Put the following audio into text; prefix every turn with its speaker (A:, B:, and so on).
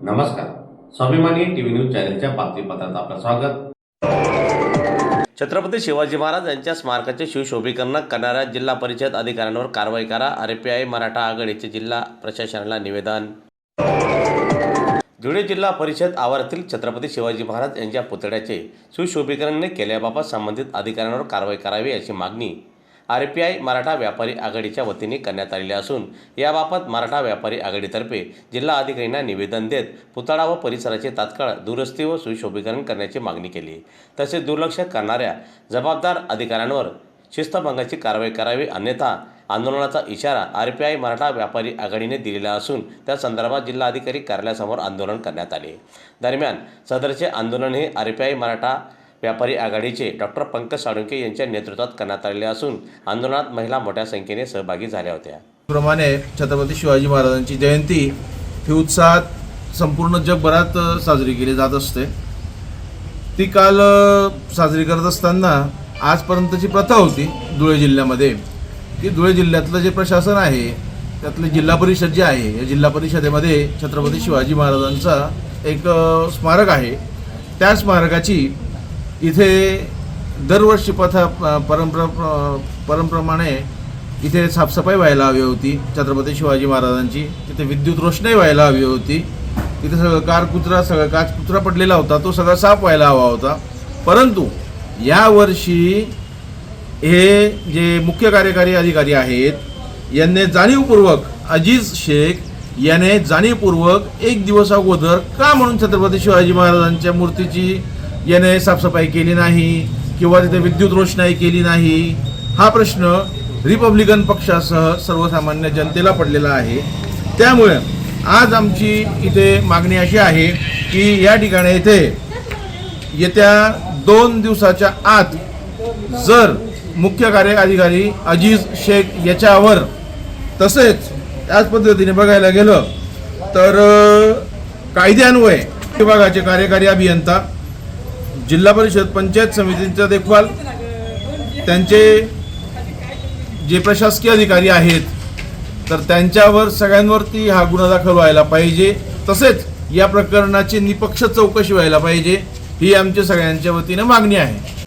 A: नमस्कार, स्वाभिमानी TV news चॅनलच्या बातमीपत्रात आपलं स्वागत। छत्रपती शिवाजी महाराज यांच्या स्मारकाचे शिवशोभीकरण करणाऱ्या जिल्हा परिषद अधिकाऱ्यांवर कारवाई करा, RPI मराठा आघाडीचे जिल्हा प्रशासनाला निवेदन। धुळे जिल्हा परिषद आवारातील छत्रपती शिवाजी महाराज यांच्या पुतळ्याचे सुशोभीकरण केल्याबाबत संबंधित अधिकाऱ्यांवर कारवाई करावी अशी मागणी RPI मराठा व्यापारी आघाडीच्या वतीने करण्यात आलेली असून याबाबत मराठा व्यापारी आघाडीतर्फे जिल्हा अधिकाऱ्यांना निवेदन देत पुतळा व परिसराचे तात्काळ दुरुस्ती व सुशोभीकरण करण्याची मागणी केली। तसेच दुर्लक्ष करणाऱ्या जबाबदार अधिकाऱ्यांवर शिस्तभंगाची कारवाई करावी, अन्यथा आंदोलनाचा इशारा RPI मराठा व्यापारी आघाडीने दिलेला असून त्या संदर्भात जिल्हाधिकारी कार्यालयासमोर आंदोलन करण्यात आले। दरम्यान सदरचे आंदोलन हे RPI मराठा व्यापारी आघाडीचे डॉक्टर पंकज साळुंखे यांच्या नेतृत्वात करण्यात आलेले असून आंदोलनात महिला मोठ्या संख्येने सहभागी झाल्या होत्या।
B: प्रमाणे छत्रपती शिवाजी महाराजांची जयंती ही उत्साहात संपूर्ण जगभरात साजरी केली जात असते। ती काल साजरी करत असताना आजपर्यंतची प्रथा होती धुळे जिल्ह्यामध्ये की धुळे जिल्ह्यातलं जे प्रशासन आहे त्यातले जिल्हा परिषद जे आहे या जिल्हा परिषदेमध्ये छत्रपती शिवाजी महाराजांचा एक स्मारक आहे। त्या स्मारकाची इथे दरवर्षी परंपरेप्रमाणे इथे साफसफाई व्हायला हवी होती। छत्रपती शिवाजी महाराजांची तिथे विद्युत रोषणाई व्हायला हवी होती। तिथे सगळं सगळं काच कुचरा पडलेला होता, तो सगळा साफ व्हायला हवा होता। परंतु यावर्षी हे जे मुख्य कार्यकारी अधिकारी आहेत यांनी जाणीवपूर्वक अजीज शेख याने जाणीवपूर्वक एक दिवस अगोदर का म्हणून छत्रपती शिवाजी महाराजांच्या मूर्तीची याने साफसफाई केली नाही किंवा तिथे विद्युत रोषणाई केली नाही, हा प्रश्न रिपब्लिकन पक्षासह सर्वसामान्य जनतेला पडलेला आहे। त्यामुळे आज आमची इथे मागणी अशी आहे की या ठिकाणी इथे येत्या 2 दिवसाच्या आत जर मुख्य कार्यकारी अधिकारी अजीज शेख याच्यावर तसेच त्याच पद्धतीने बघायला गेलं तर कायद्यान्वये विभागाचे कार्यकारी अभियंता, जिल्हा परिषद पंचायत समितींचा देखभाल, त्यांचे जे प्रशासकीय अधिकारी आहेत तर त्यांच्यावर सगळ्यांवरती हा गुन्हा दाखल व्हायला पाहिजे। तसेच या प्रकरणाची निपक्ष चौकशी व्हायला पाहिजे, ही आमच्या सगळ्यांच्या वतीने मागणी आहे।